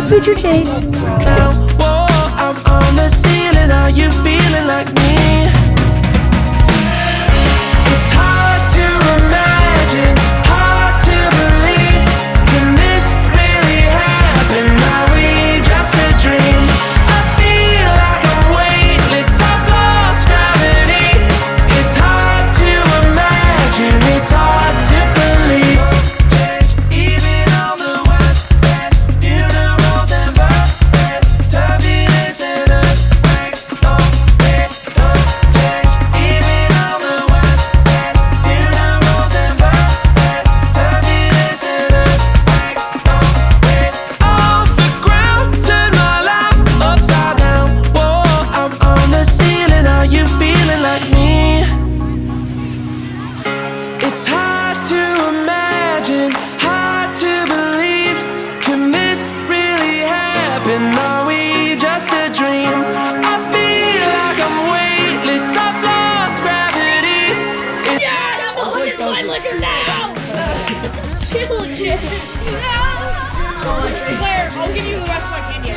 future Chase. Whoa, I'm on the ceiling. Are you feeling like me? It's hard to imagine, hard to believe. Can this really happen? Are we just a dream? I feel like I'm weightless, I've lost gravity. It's hard to imagine, it's hard to believe. Even on the west, funerals and birthdays, turbulence and earthquakes. No, it don't change. Even on the west, funerals and birthdays, turbulence and earthquakes. No, it off the ground, turn my life upside down. Whoa, I'm on the ceiling. Are you feeling like me? It's hard to imagine, hard to believe. Can this really happen? Are we just a dream? I feel like I'm weightless, I've lost gravity. Yes! Look at my liquor now! Chill, Chase. No! Claire, I'll give you the rest of my candy.